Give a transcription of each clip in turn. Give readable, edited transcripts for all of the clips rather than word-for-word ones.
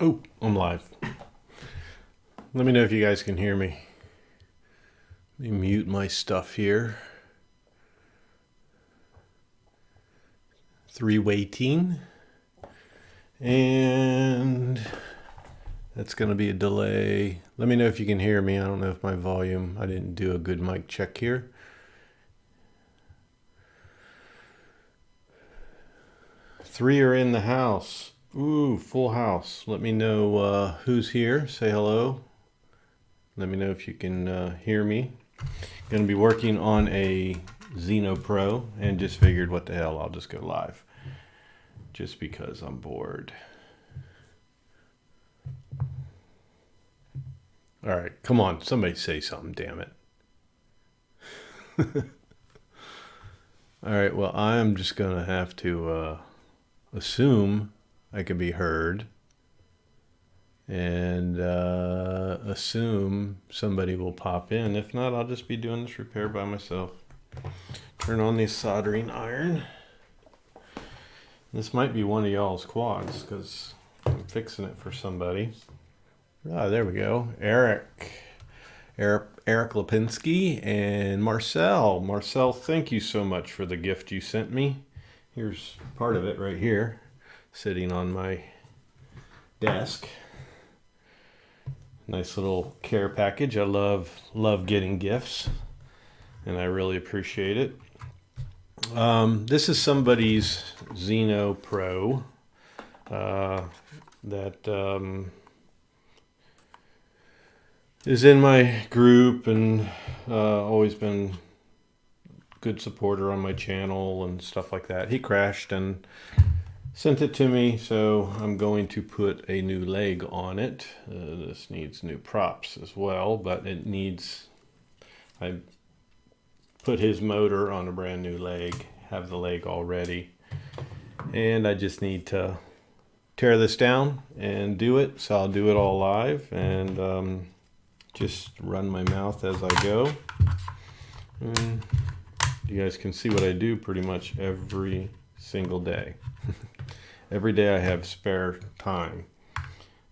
Oh, I'm live. Let me know if you guys can hear me. Let me mute my stuff here. 3 waiting. And that's going to be a delay. Let me know if you can hear me. I don't know if my volume, I didn't do a good mic check here. Three are in the house. Ooh, full house. Let me know who's here. Say hello. Let me know if you can hear me. Going to be working on a Zino Pro and just figured what the hell, I'll just go live. Just because I'm bored. All right, come on. Somebody say something, damn it. All right, well, I'm just going to have to assume I can be heard and assume somebody will pop in. If not, I'll just be doing this repair by myself. Turn on the soldering iron. This might be one of y'all's quads because I'm fixing it for somebody. Ah, there we go. Eric Lipinski and Marcel. Marcel, thank you so much for the gift you sent me. Here's part of it right here, sitting on my desk. Nice little care package. I love getting gifts, and I really appreciate it. This is somebody's Zino Pro that is in my group and always been good supporter on my channel and stuff like that. He crashed and sent it to me, so I'm going to put a new leg on it. This needs new props as well, but it needs, I put his motor on a brand new leg, have the leg all ready, and I just need to tear this down and do it. So I'll do it all live and just run my mouth as I go. And you guys can see what I do pretty much every single day. Every day I have spare time.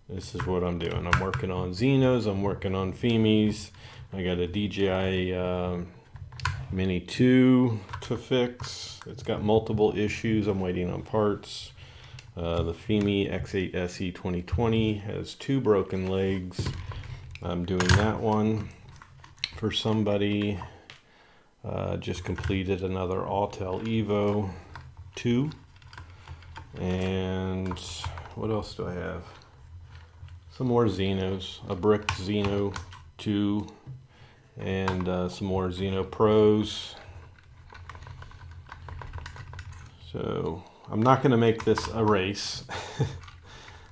This is what I'm doing. I'm working on Zinos, I'm working on fimis. I got a DJI Mini 2 to fix. It's got multiple issues. I'm waiting on parts. The fimi X8 SE 2020 has 2 broken legs. I'm doing that one for somebody. Just completed another Autel Evo 2. And what else do I have? Some more Zinos, a brick Zino 2, and some more Zino Pros. So I'm not going to make this a race,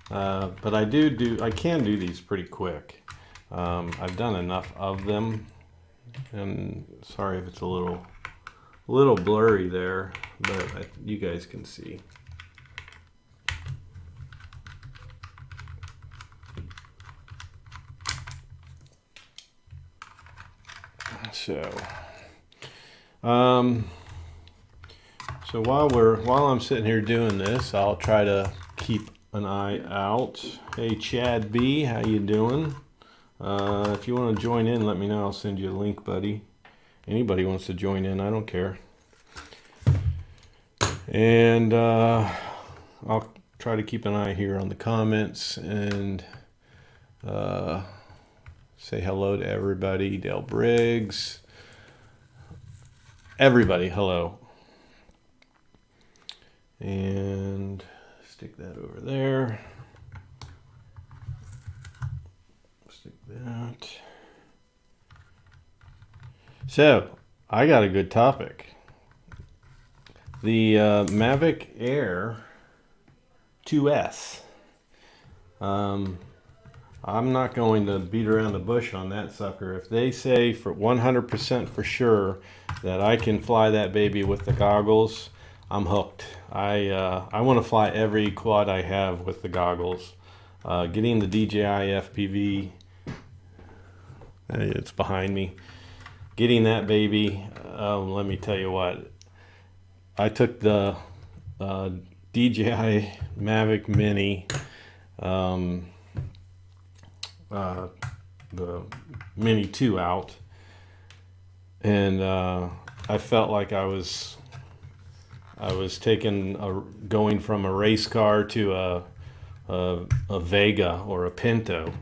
but I can do these pretty quick. I've done enough of them, and sorry if it's a little blurry there, but you guys can see. So, while I'm sitting here doing this, I'll try to keep an eye out. Hey, Chad B, how you doing? If you want to join in, let me know. I'll send you a link, buddy. Anybody wants to join in, I don't care. And I'll try to keep an eye here on the comments and say hello to everybody. Dale Briggs. Everybody, hello. And stick that over there. Stick that. So, I got a good topic. The Mavic Air 2S. I'm not going to beat around the bush on that sucker. If they say for 100% for sure that I can fly that baby with the goggles, I'm hooked. I want to fly every quad I have with the goggles. Getting the DJI FPV, it's behind me. Getting that baby, let me tell you what. I took the DJI Mavic Mini um, the Mini 2 out, and I felt like I was going from a race car to a Vega or a Pinto.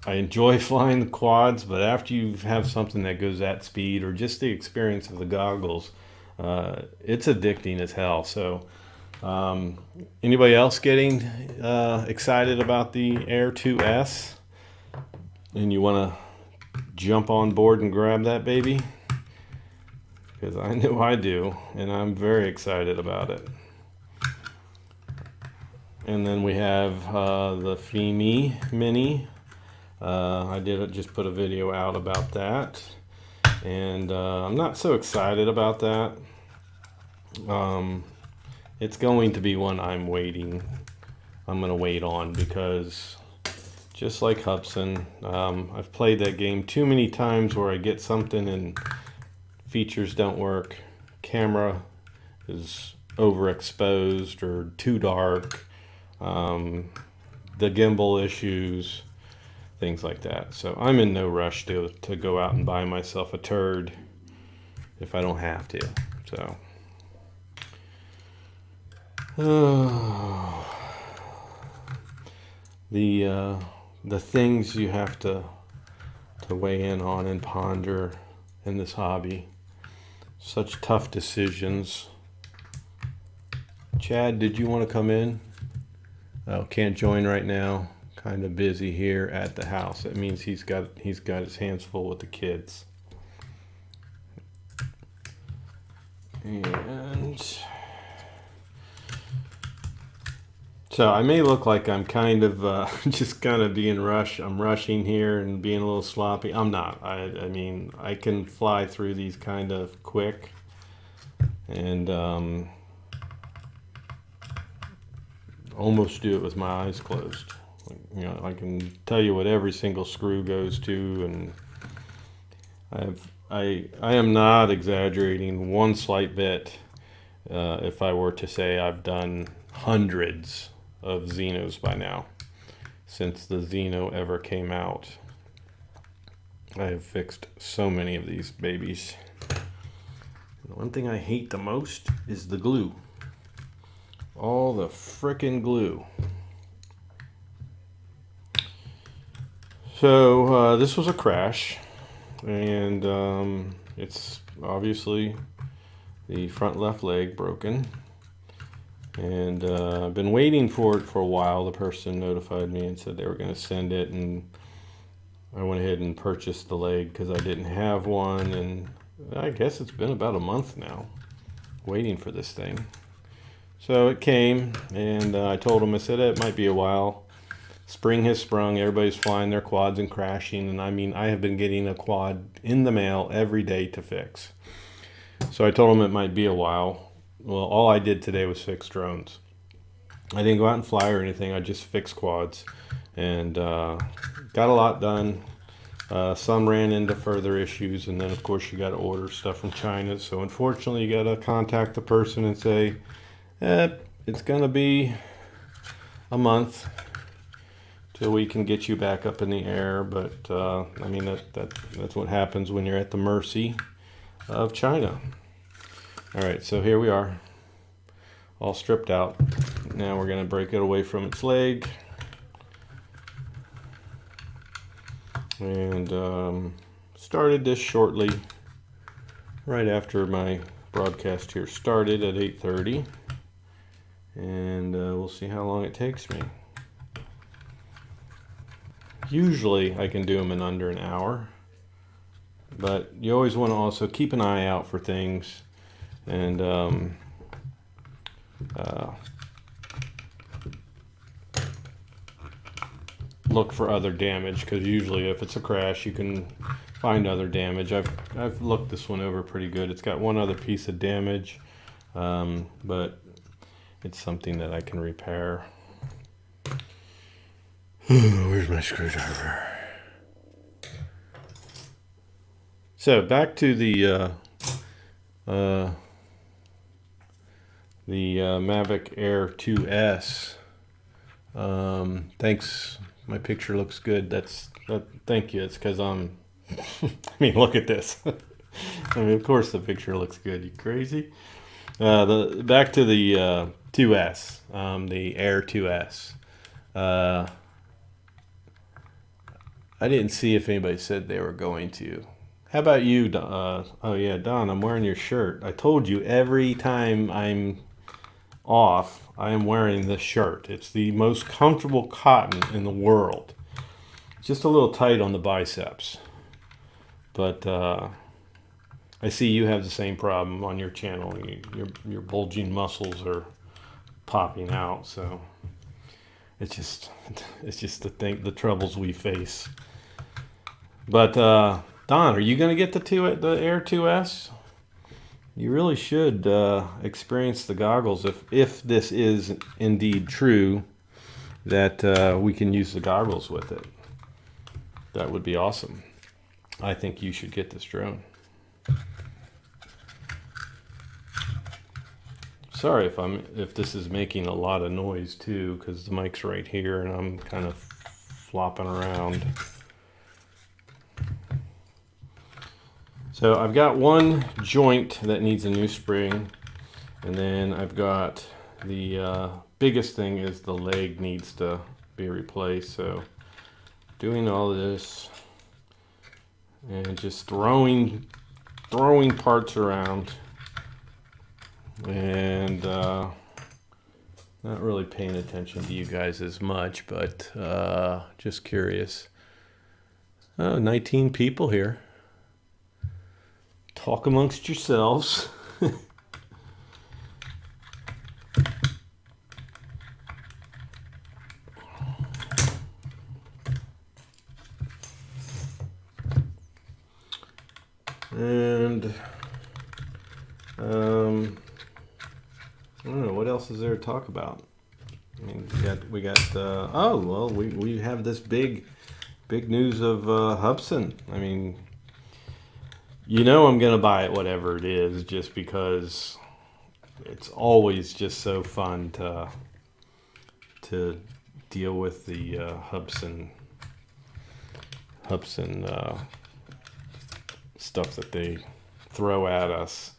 I enjoy flying the quads, but after you have something that goes that speed, or just the experience of the goggles, it's addicting as hell. So anybody else getting excited about the Air 2S, and you want to jump on board and grab that baby? Because I know I do, and I'm very excited about it. And then we have the Fimi Mini. I did just put a video out about that, and I'm not so excited about that. It's going to be one I'm going to wait on, because just like Hubsan, I've played that game too many times where I get something and features don't work, camera is overexposed or too dark, the gimbal issues, things like that. So I'm in no rush to go out and buy myself a turd if I don't have to. So the things you have to weigh in on and ponder in this hobby, such tough decisions. Chad, did you want to come in? Oh, can't join right now. Kind of busy here at the house. That means he's got his hands full with the kids. And so I may look like I'm kind of just kind of being rushed. I'm rushing here and being a little sloppy. I'm not. I mean, I can fly through these kind of quick, and almost do it with my eyes closed. You know, I can tell you what every single screw goes to, and I am not exaggerating one slight bit if I were to say I've done hundreds of Zinos by now. Since the Zino ever came out, I have fixed so many of these babies. The one thing I hate the most is the glue. All the frickin' glue. So this was a crash, and it's obviously the front left leg broken, and I've been waiting for it for a while. The person notified me and said they were going to send it, and I went ahead and purchased the leg because I didn't have one, and I guess it's been about a month now waiting for this thing. So it came, and I told them, I said it might be a while. Spring has sprung, everybody's flying their quads and crashing, and I mean, I have been getting a quad in the mail every day to fix. So I told them it might be a while. Well, all I did today was fix drones. I didn't go out and fly or anything, I just fixed quads, and got a lot done. Some ran into further issues, and then of course you got to order stuff from China. So unfortunately you got to contact the person and say, it's gonna be a month till we can get you back up in the air. But I mean, that's what happens when you're at the mercy of China. All right, so here we are, all stripped out. Now we're gonna break it away from its leg, and started this shortly right after my broadcast here started at 8:30, and we'll see how long it takes me. Usually I can do them in under an hour, but you always want to also keep an eye out for things, and look for other damage, because usually if it's a crash you can find other damage. I've looked this one over pretty good. It's got one other piece of damage, but it's something that I can repair. Where's my screwdriver? So back to the the Mavic Air 2S. Thanks. My picture looks good. Thank you. It's because I'm. I mean, look at this. I mean, of course the picture looks good. You crazy? Back to the 2S, the Air 2S. I didn't see if anybody said they were going to. How about you, Don? Oh yeah, Don, I'm wearing your shirt. I told you every time I'm off, I am wearing this shirt. It's the most comfortable cotton in the world. Just a little tight on the biceps. But I see you have the same problem on your channel. Your bulging muscles are popping out, so it's just the troubles we face. But Don, are you going to get the Air 2S? You really should experience the goggles if this is indeed true that we can use the goggles with it. That would be awesome. I think you should get this drone. Sorry if this is making a lot of noise too, because the mic's right here and I'm kind of flopping around. So I've got one joint that needs a new spring, and then I've got the biggest thing is the leg needs to be replaced. So doing all this and just throwing parts around and not really paying attention to you guys as much, but just curious. 19 people here. Talk amongst yourselves. And I don't know what else is there to talk about. I mean, we got oh well, we have this big news of Hubsan. I mean, you know I'm gonna buy it whatever it is, just because it's always just so fun to deal with the Hubsan stuff that they throw at us.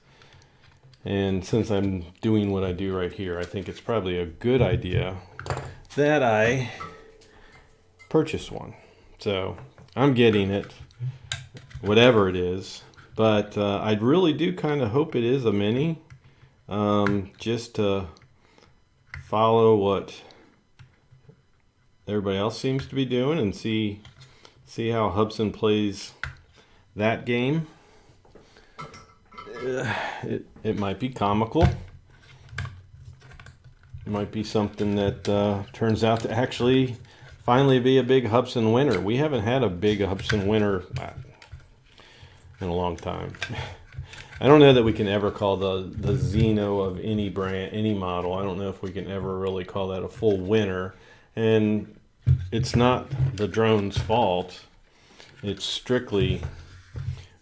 And since I'm doing what I do right here, I think it's probably a good idea that I purchase one. So I'm getting it, whatever it is. But I really do kind of hope it is a mini, just to follow what everybody else seems to be doing and see how Hubsan plays that game. It might be comical. It might be something that turns out to actually finally be a big Hubsan winner. We haven't had a big Hubsan winner in a long time. I don't know that we can ever call the Zino of any brand, any model. I don't know if we can ever really call that a full winner. And it's not the drone's fault. It's strictly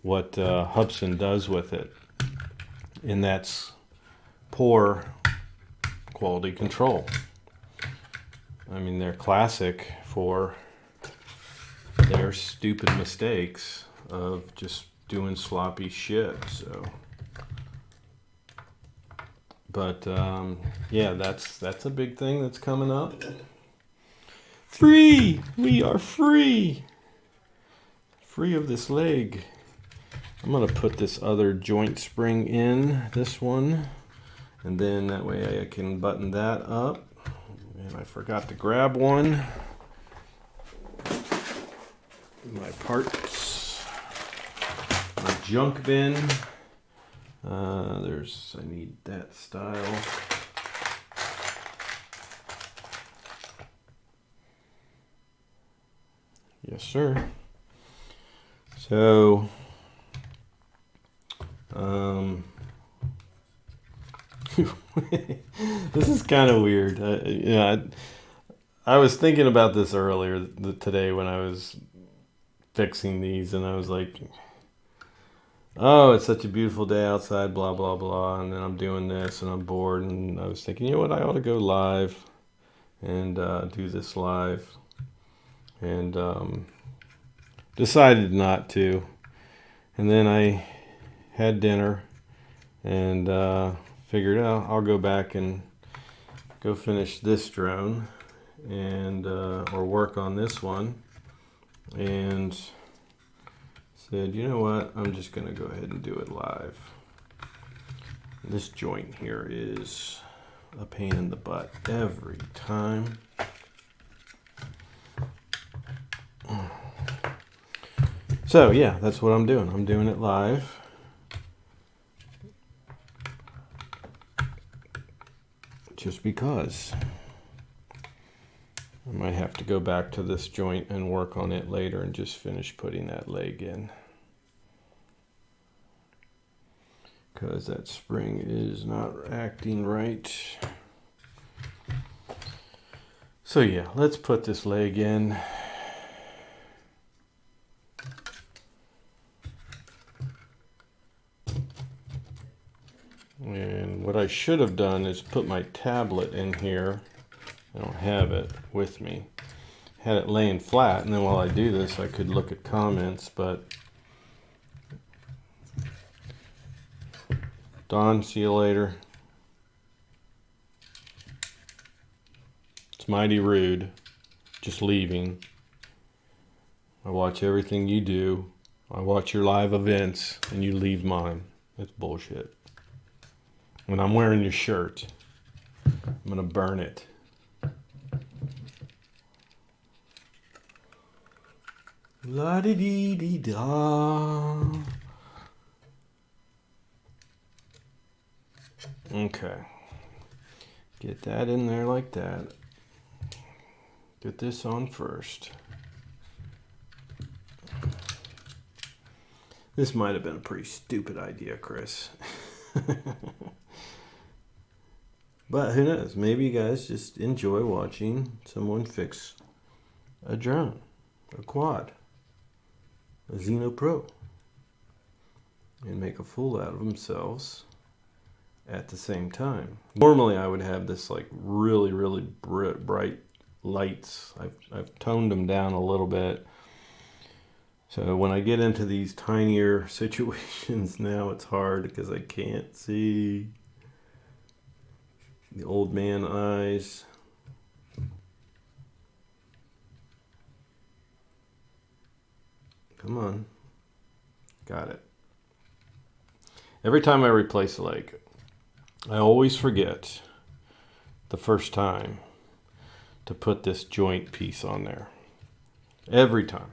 what Hubsan does with it. And that's poor quality control. I mean, they're classic for their stupid mistakes of just doing sloppy shit. So, but yeah, that's a big thing that's coming up. Free! We are free! Free of this leg. I'm going to put this other joint spring in, this one, and then that way I can button that up. And I forgot to grab one. My parts, my junk bin. I need that style. Yes, sir. So, this is kind of weird. I was thinking about this earlier today when I was fixing these, and I was like, oh, it's such a beautiful day outside, blah, blah, blah. And then I'm doing this and I'm bored. And I was thinking, you know what, I ought to go live and do this live. And decided not to. And then I had dinner and figured out I'll go back and go finish this drone and or work on this one. And said, you know what, I'm just going to go ahead and do it live. This joint here is a pain in the butt every time. So yeah, that's what I'm doing. I'm doing it live. Just because. I might have to go back to this joint and work on it later and just finish putting that leg in. Because that spring is not acting right. So yeah, let's put this leg in. And what I should have done is put my tablet in here. I don't have it with me. Had it laying flat, and then while I do this, I could look at comments, but Don, see you later. It's mighty rude, just leaving. I watch everything you do. I watch your live events, and you leave mine. That's bullshit. When I'm wearing your shirt, I'm gonna burn it. La-di-dee-dee-da. Okay. Get that in there like that. Get this on first. This might have been a pretty stupid idea, Chris. But who knows? Maybe you guys just enjoy watching someone fix a drone, a quad, a Zino Pro, and make a fool out of themselves at the same time. Normally I would have this like really bright lights. I've toned them down a little bit. So when I get into these tinier situations now, it's hard because I can't see. The old man eyes. Come on. Got it. Every time I replace a leg, I always forget the first time to put this joint piece on there. Every time.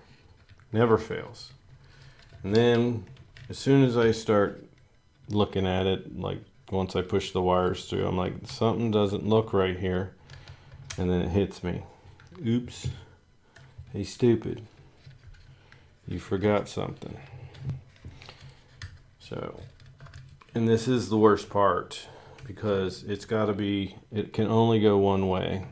Never fails. And then as soon as I start looking at it, like once I push the wires through, I'm like, something doesn't look right here. And then it hits me. Oops. Hey, stupid. You forgot something. So, and this is the worst part because it's got to be, it can only go one way.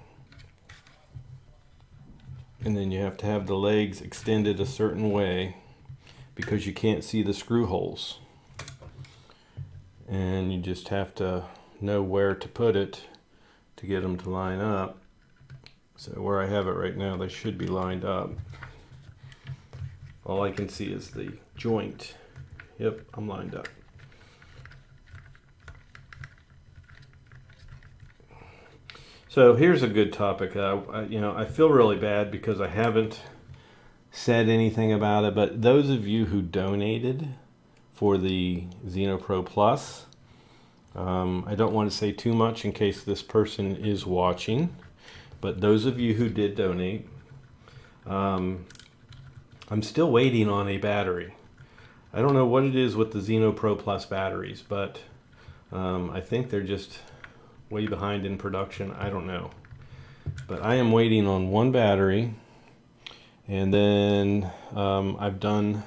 And then you have to have the legs extended a certain way because you can't see the screw holes. And you just have to know where to put it to get them to line up. So where I have it right now, they should be lined up. All I can see is the joint. Yep, I'm lined up. So here's a good topic. I feel really bad because I haven't said anything about it, but those of you who donated for the Zino Pro Plus, I don't want to say too much in case this person is watching, but those of you who did donate, I'm still waiting on a battery. I don't know what it is with the Zino Pro Plus batteries, but I think they're just way behind in production. I don't know. But I am waiting on one battery, and then I've done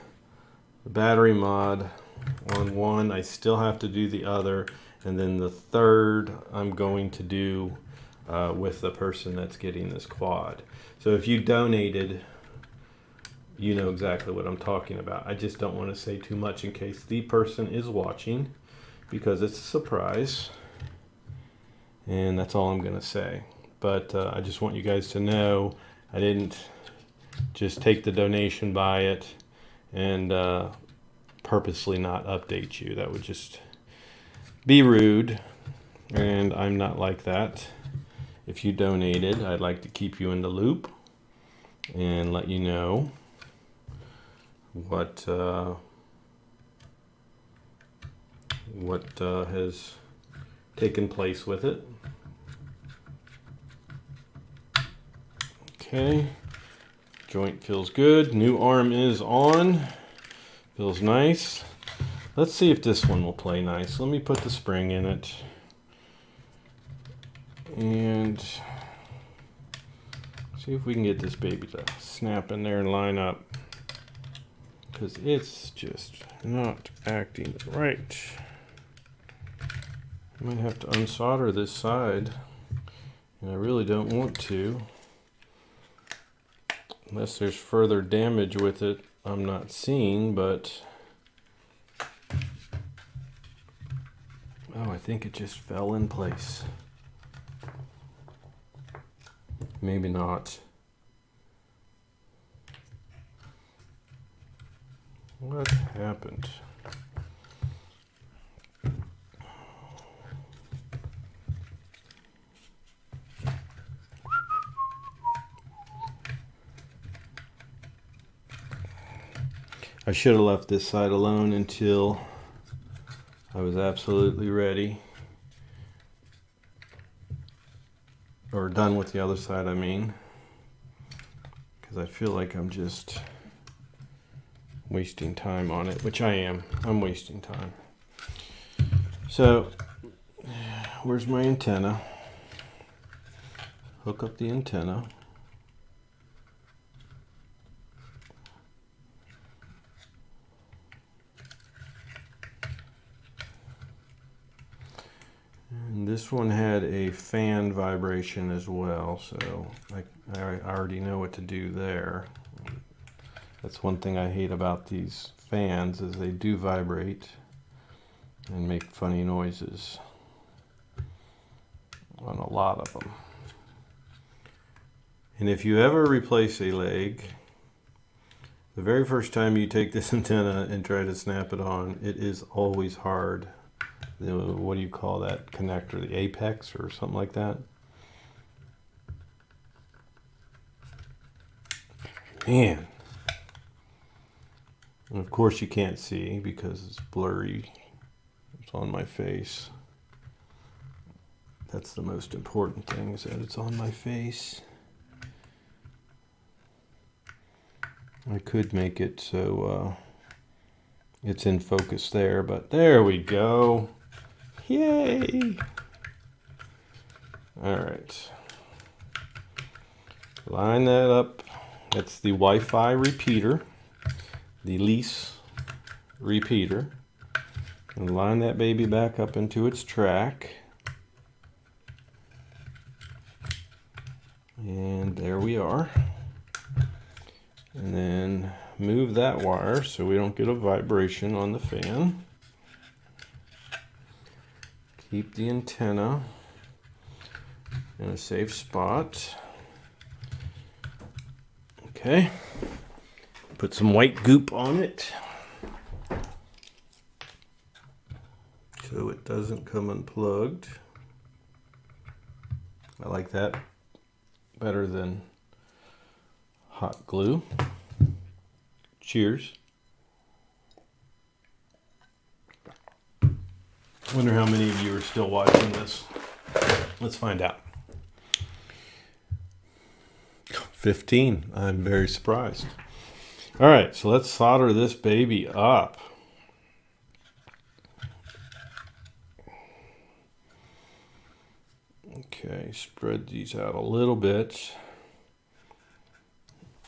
the battery mod on one. I still have to do the other, and then the third I'm going to do with the person that's getting this quad. So if you donated, you know exactly what I'm talking about. I just don't want to say too much in case the person is watching, because it's a surprise. And that's all I'm going to say. But I just want you guys to know I didn't just take the donation, buy it, and purposely not update you. That would just be rude, and I'm not like that. If you donated, I'd like to keep you in the loop and let you know what has taken place with it. Okay, joint feels good. New arm is on. Feels nice. Let's see if this one will play nice. Let me put the spring in it. And see if we can get this baby to snap in there and line up. Because it's just not acting right. I might have to unsolder this side. And I really don't want to. Unless there's further damage with it I'm not seeing, but oh, I think it just fell in place. Maybe not. What happened? I should have left this side alone until I was absolutely ready. Or done with the other side, I mean. Because I feel like I'm just wasting time on it, which I am. I'm wasting time. So, where's my antenna? Hook up the antenna. And this one had a fan vibration as well, so I already know what to do there. That's one thing I hate about these fans, is they do vibrate and make funny noises on a lot of them. And if you ever replace a leg, the very first time you take this antenna and try to snap it on, it is always hard. What do you call that connector? The apex or something like that? Man. And of course you can't see because it's blurry. It's on my face. That's the most important thing, is that it's on my face. I could make it so it's in focus there, but there we go. Yay! All right. Line that up. That's the Wi-Fi repeater, the lease repeater. And line that baby back up into its track. And there we are. And then move that wire so we don't get a vibration on the fan. Keep the antenna in a safe spot. Okay. Put some white goop on it so it doesn't come unplugged. I like that better than hot glue. Cheers. Wonder how many of you are still watching this. Let's find out. 15. I'm very surprised. All right, so let's solder this baby up. Okay, spread these out a little bit.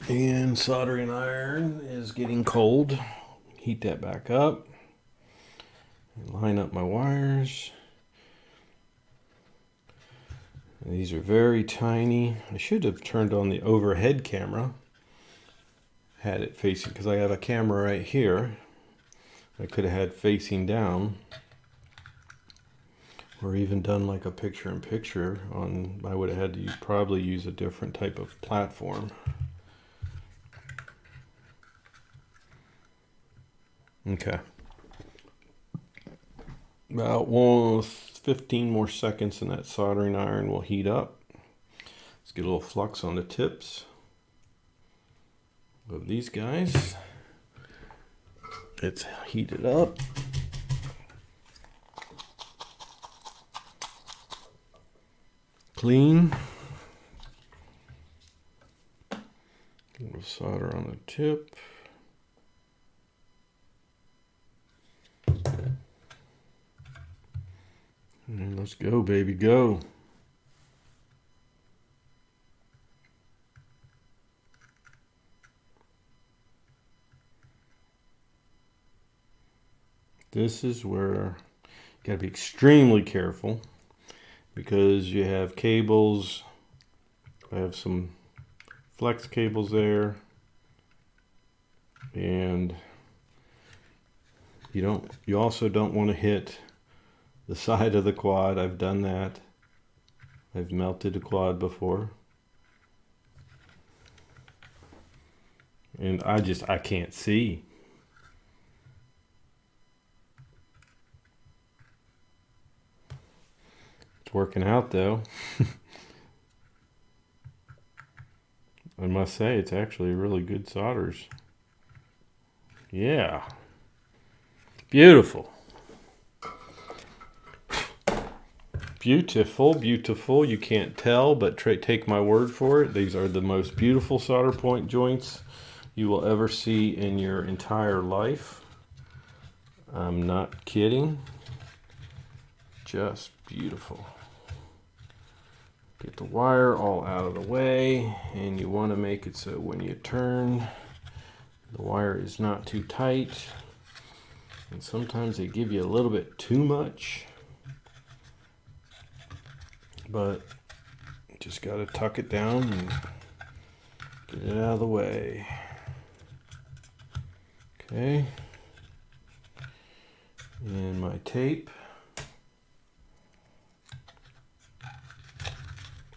And soldering iron is getting cold. Heat that back up. Line up my wires. And these are very tiny. I should have turned on the overhead camera. had it facing, because I have a camera right here. I could have had facing down, or even done like a picture-in-picture on. I would have had to probably use a different type of platform. Okay. About 15 more seconds and that soldering iron will heat up. Let's get a little flux on the tips of these guys. It's heated up. Clean. A little solder on the tip. And let's go, baby, go. This is where you gotta be extremely careful, because you have cables. I have some flex cables there, and you also don't want to hit the side of the quad. I've done that. I've melted a quad before, and I can't see. It's working out though. I must say, it's actually really good solders. Yeah. Beautiful. Beautiful, beautiful. You can't tell, but take my word for it. These are the most beautiful solder point joints you will ever see in your entire life. I'm not kidding. Just beautiful. Get the wire all out of the way, and you want to make it so when you turn, the wire is not too tight. And sometimes they give you a little bit too much, but just got to tuck it down and get it out of the way. Okay. And my tape.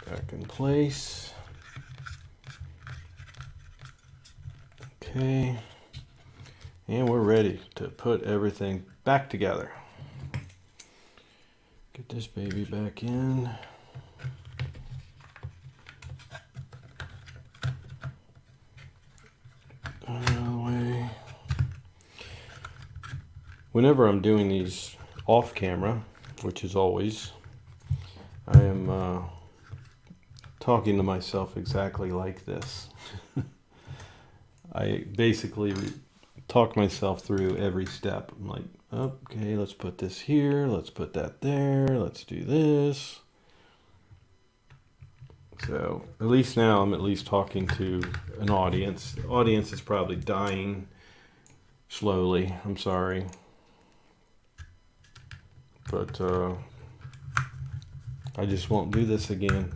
Back in place. Okay. And we're ready to put everything back together. Get this baby back in. Out of the way. Whenever I'm doing these off camera, which is always, I am talking to myself exactly like this. I basically talk myself through every step. I'm like, okay, let's put this here, let's put that there, let's do this. So at least now I'm at least talking to an audience. The audience is probably dying slowly. I'm sorry. But I just won't do this again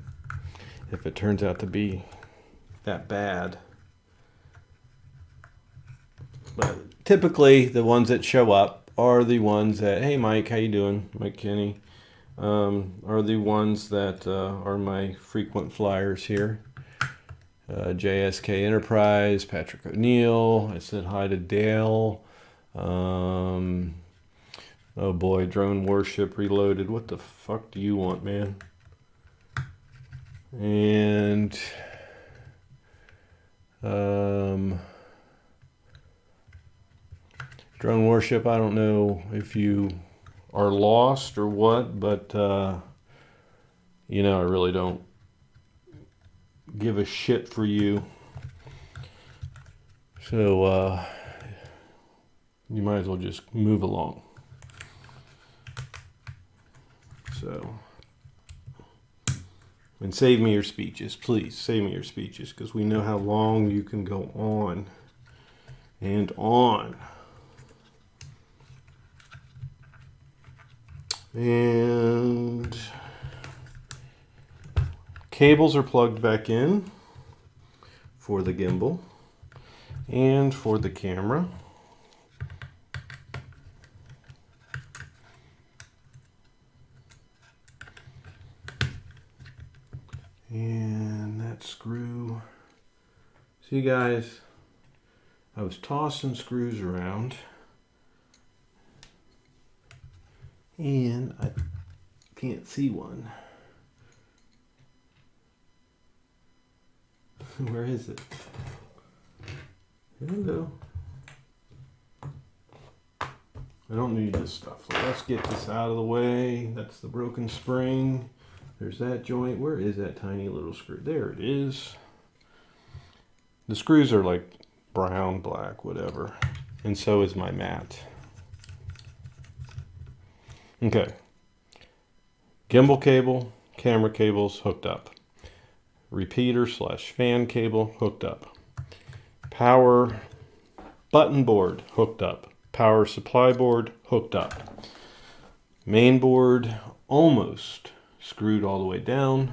if it turns out to be that bad. But typically the ones that show up are the ones that, hey Mike, how you doing? Mike Kenny. Are the ones that are my frequent flyers here. JSK Enterprise, Patrick O'Neill. I said hi to Dale. Oh boy, Drone Warship Reloaded. What the fuck do you want, man? And Drone Warship, I don't know if you are lost or what, but you know, I really don't give a shit for you. So you might as well just move along. So, and save me your speeches, please. Save me your speeches, because we know how long you can go on and on. And cables are plugged back in for the gimbal. And for the camera, and that screw. See guys, I was tossing screws around and I can't see one. Where is it? Hello. I don't need this stuff. So let's get this out of the way. That's the broken spring. There's that joint. Where is that tiny little screw? There it is. The screws are like brown, black, whatever. And so is my mat. Okay. Gimbal cable, camera cables hooked up. Repeater / fan cable hooked up. Power button board hooked up. Power supply board hooked up. Main board almost screwed all the way down.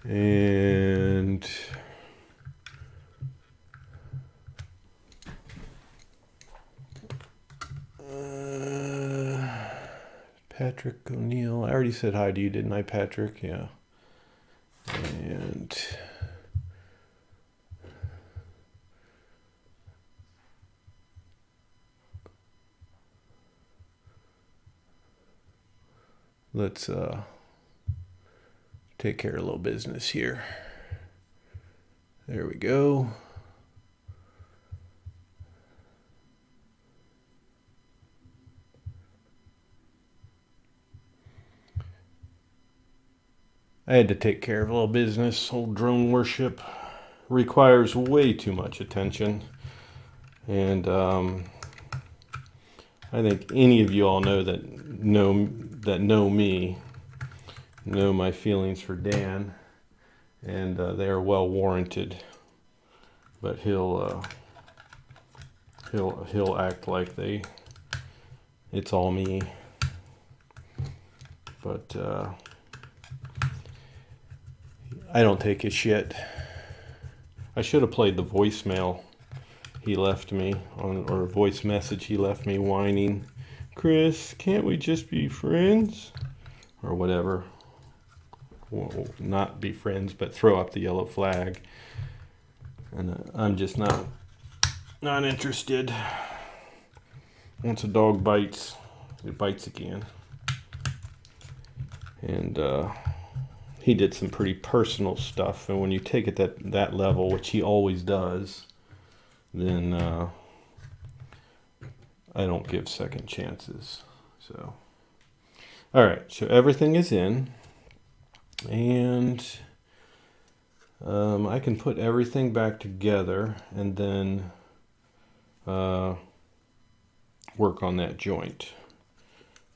And Patrick O'Neill. I already said hi to you, didn't I, Patrick? Yeah. And let's take care of a little business here. There we go. I had to take care of a little business. Whole drone worship requires way too much attention. And I think any of you all know me, know my feelings for Dan, and they are well warranted. But he'll act like it's all me. But I don't take his shit. I should have played the voicemail he left me or a voice message he left me whining, "Chris, can't we just be friends?" Or whatever. Well, not be friends, but throw up the yellow flag. And I'm just not interested. Once a dog bites, it bites again. And he did some pretty personal stuff, and when you take it that level, which he always does, then I don't give second chances. So, all right, so everything is in, and I can put everything back together and then work on that joint.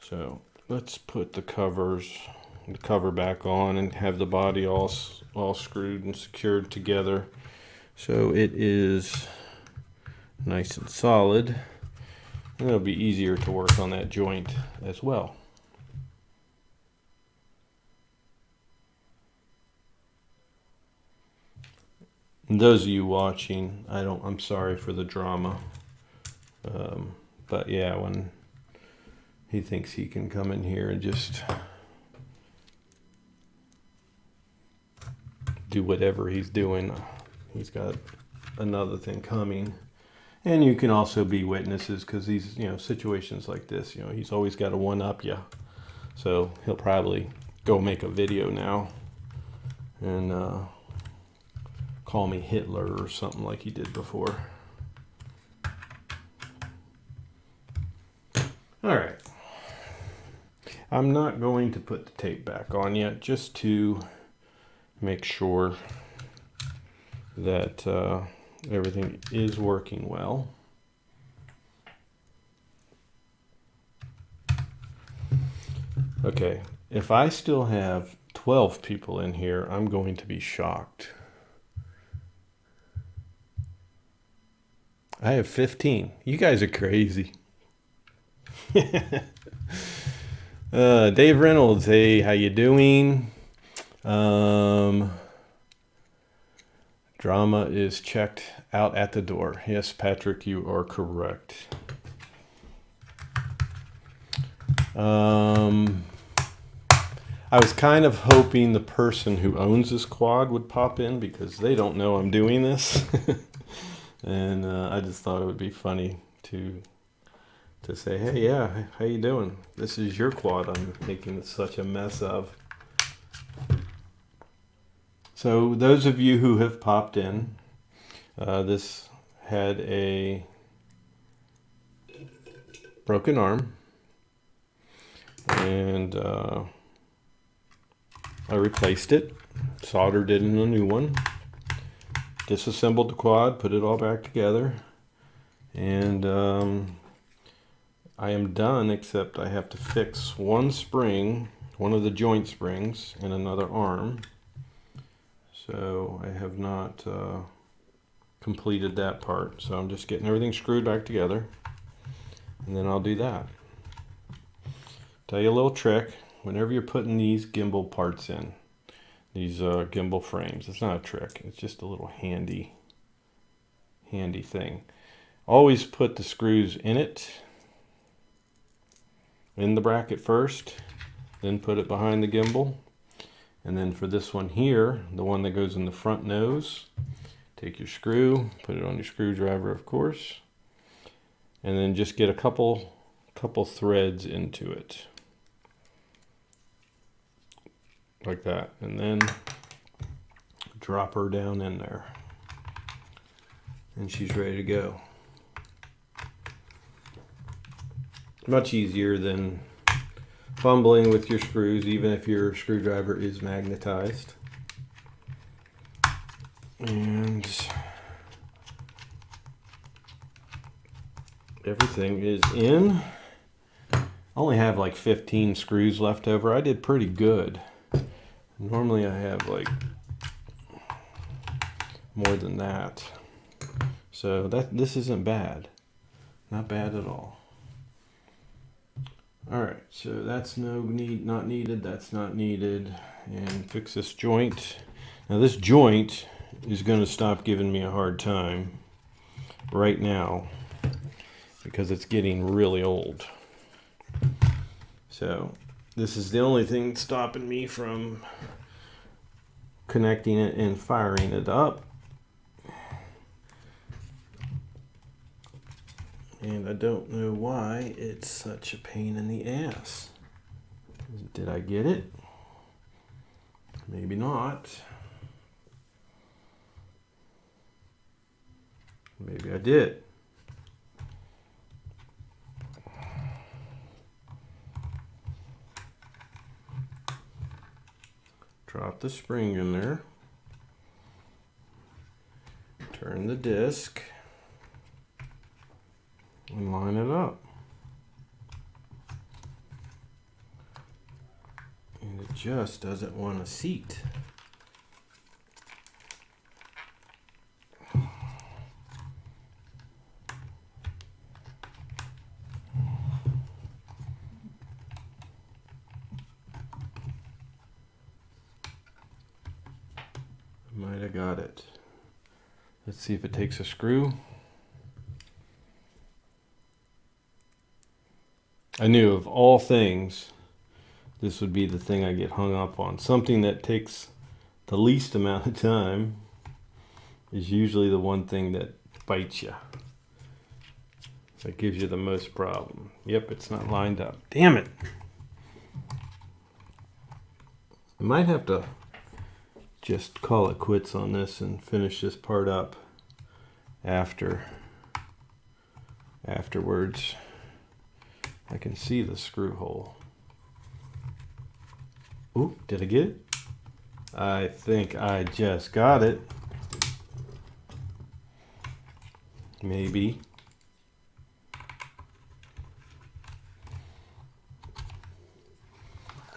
So let's put the cover back on and have the body all screwed and secured together, so it is nice and solid, and it'll be easier to work on that joint as well. And those of you watching, I'm sorry for the drama, but yeah, when he thinks he can come in here and just do whatever he's doing, he's got another thing coming. And you can also be witnesses, because these, situations like this, he's always got to one-up you. So he'll probably go make a video now and call me Hitler or something like he did before. All right. I'm not going to put the tape back on yet, just to make sure that everything is working well. Okay, if I still have 12 people in here, I'm going to be shocked. I have 15. You guys are crazy. Dave Reynolds, hey, how you doing? Drama is checked out at the door. Yes, Patrick, you are correct. I was kind of hoping the person who owns this quad would pop in because they don't know I'm doing this. And I just thought it would be funny to say, hey, yeah, how you doing? This is your quad I'm making such a mess of. So those of you who have popped in, this had a broken arm, and I replaced it, soldered it in a new one, disassembled the quad, put it all back together, and I am done, except I have to fix one spring, one of the joint springs, and another arm. So I have not completed that part, so I'm just getting everything screwed back together, and then I'll do that. Tell you a little trick: whenever you're putting these gimbal parts in, these gimbal frames, it's not a trick, it's just a little handy thing. Always put the screws in the bracket first, then put it behind the gimbal. And then for this one here, the one that goes in the front nose, take your screw, put it on your screwdriver, of course, and then just get a couple threads into it. Like that. And then drop her down in there. And she's ready to go. Much easier than fumbling with your screws, even if your screwdriver is magnetized. And everything is in. I only have like 15 screws left over. I did pretty good. Normally I have like more than that. So this isn't bad. Not bad at all. Alright, so that's not needed, that's not needed. And fix this joint. Now this joint is going to stop giving me a hard time right now because it's getting really old. So this is the only thing stopping me from connecting it and firing it up. And I don't know why it's such a pain in the ass. Did I get it? Maybe not. Maybe I did. Drop the spring in there. Turn the disc. And line it up. And it just doesn't want a seat. Might have got it. Let's see if it takes a screw. I knew of all things, this would be the thing I get hung up on. Something that takes the least amount of time is usually the one thing that bites you. That gives you the most problem. Yep, it's not lined up. Damn it! I might have to just call it quits on this and finish this part up afterwards. I can see the screw hole. Ooh, did I get it? I think I just got it. Maybe.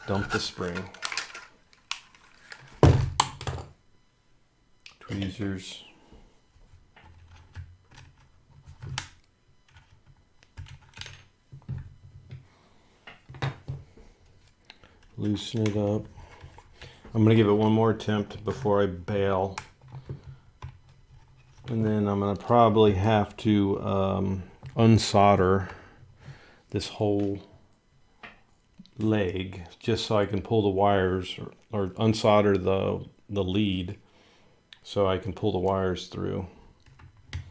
Dump the spring. Tweezers. Loosen it up. I'm going to give it one more attempt before I bail. And then I'm going to probably have to unsolder this whole leg just so I can pull the wires, or unsolder the lead so I can pull the wires through. I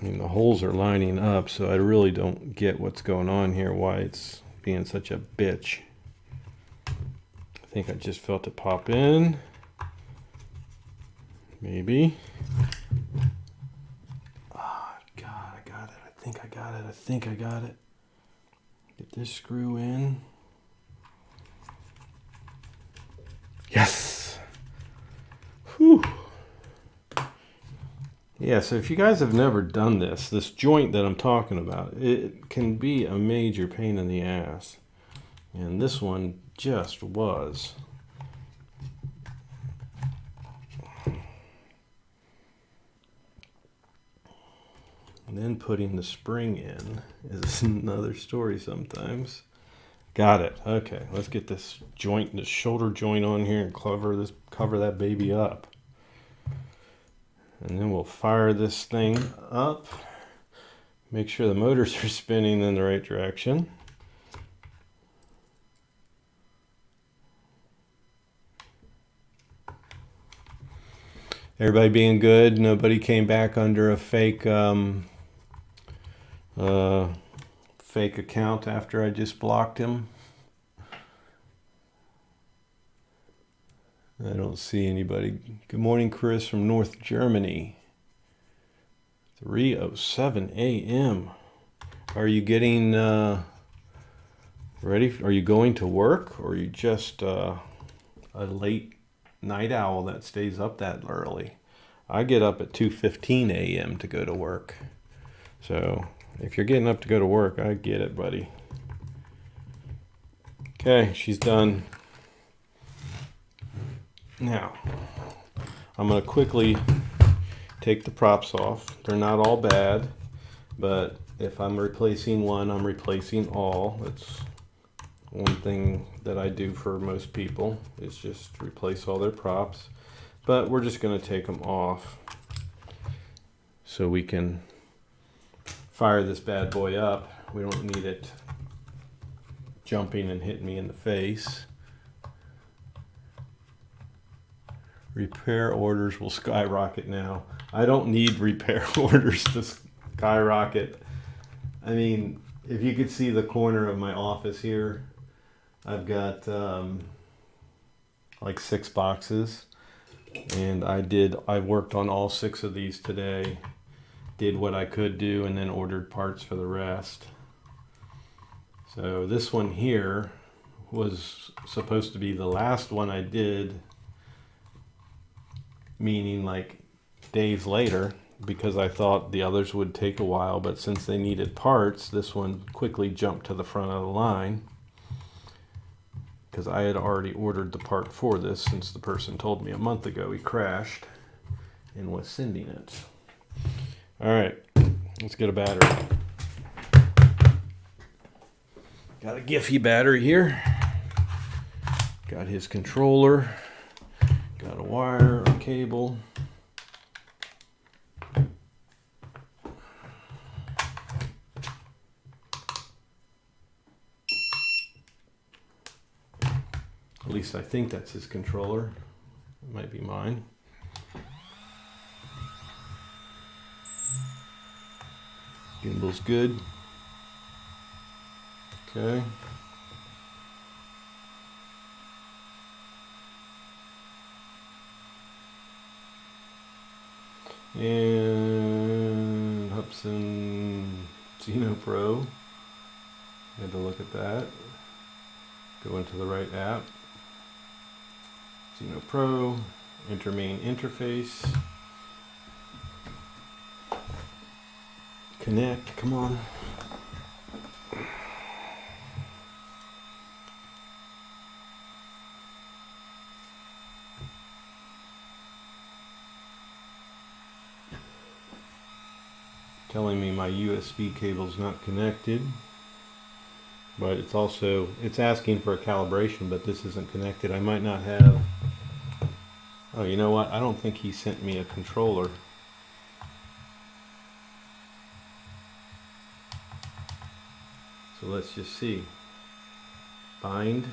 mean, the holes are lining up, so I really don't get what's going on here, why it's being such a bitch. I think I just felt it pop in. Maybe. Oh, God, I got it. I think I got it. I think I got it. Get this screw in. Yes! Whew. Yeah, so if you guys have never done this joint that I'm talking about, it can be a major pain in the ass. And this one just was. And then putting the spring in is another story sometimes. Got it. Okay, let's get this joint, this shoulder joint on here and cover that baby up. And then we'll fire this thing up. Make sure the motors are spinning in the right direction. Everybody being good. Nobody came back under a fake fake account after I just blocked him. I don't see anybody. Good morning, Chris from North Germany. 3:07 a.m. Are you getting ready? Are you going to work, or are you just a late night owl that stays up that early? I get up at 2:15 a.m. to go to work. So if you're getting up to go to work, I get it, buddy. Okay, she's done. Now, I'm going to quickly take the props off. They're not all bad, but if I'm replacing one, I'm replacing all. That's one thing that I do for most people, is just replace all their props. But we're just going to take them off so we can fire this bad boy up. We don't need it jumping and hitting me in the face. Repair orders will skyrocket now. I don't need repair orders to skyrocket. I mean, if you could see the corner of my office here, I've got like 6 boxes, and I worked on all 6 of these today, did what I could do, and then ordered parts for the rest. So this one here was supposed to be the last one I did, meaning like days later, because I thought the others would take a while, but since they needed parts, this one quickly jumped to the front of the line because I had already ordered the part for this, since the person told me a month ago he crashed and was sending it. All right, let's get a battery. Got a Giphy battery here. Got his controller. Got a wire, a cable. At least I think that's his controller. It might be mine. Gimbal's good. Okay. And hubsan Zino Pro. Had to look at that. Go into the right app. Zino Pro. Enter main interface. Connect. Come on. Telling me my USB cable's not connected, but it's asking for a calibration, but this isn't connected. I might not have Oh, you know what? I don't think he sent me a controller. So let's just see. Bind.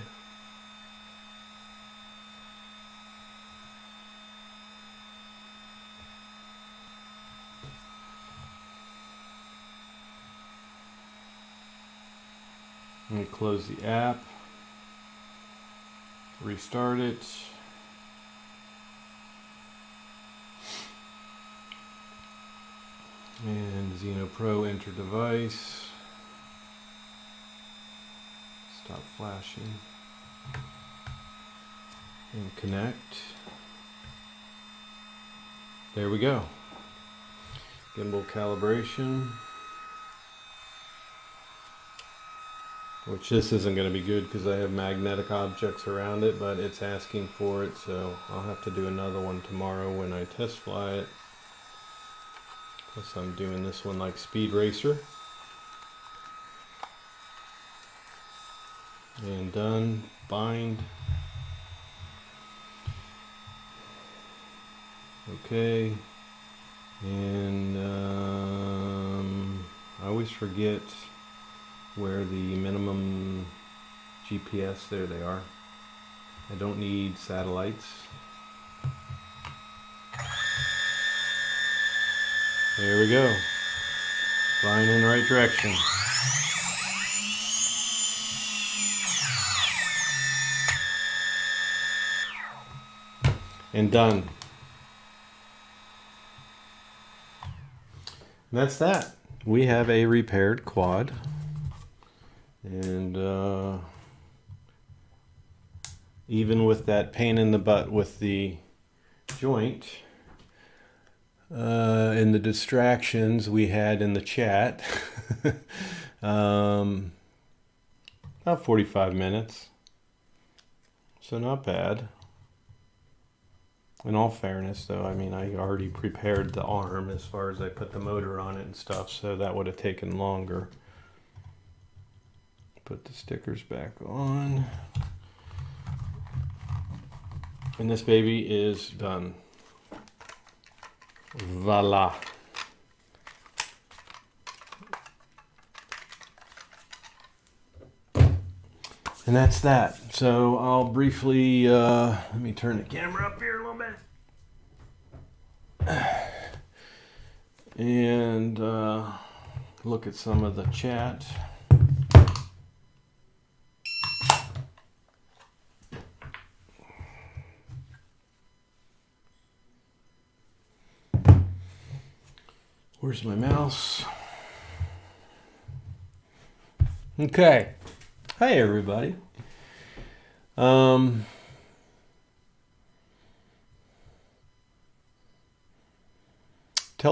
Let me close the app. Restart it. And Zino Pro, enter device. Stop flashing. And connect. There we go. Gimbal calibration. Which this isn't going to be good because I have magnetic objects around it, but it's asking for it, so I'll have to do another one tomorrow when I test fly it. Plus I'm doing this one like Speed Racer. And done. Bind. Okay. And I always forget where the minimum GPS, there they are. I don't need satellites. There we go. Flying in the right direction. And done. And that's that. We have a repaired quad. And even with that pain in the butt with the joint and the distractions we had in the chat, about 45 minutes. So not bad. In all fairness, though, I mean, I already prepared the arm as far as I put the motor on it and stuff, so that would have taken longer. Put the stickers back on. And this baby is done. Voila. And that's that. So I'll briefly, let me turn the camera up here a little bit. And look at some of the chat. Where's my mouse? Okay. Hi, everybody. Tell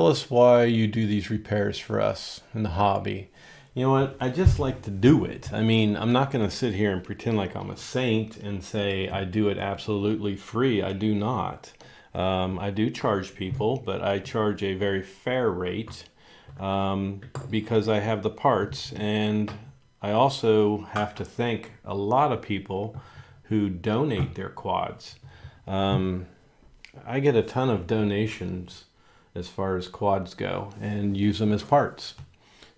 us why you do these repairs for us in the hobby. You know what? I just like to do it. I mean, I'm not going to sit here and pretend like I'm a saint and say I do it absolutely free. I do not. I do charge people, but I charge a very fair rate because I have the parts, and I also have to thank a lot of people who donate their quads. I get a ton of donations as far as quads go and use them as parts.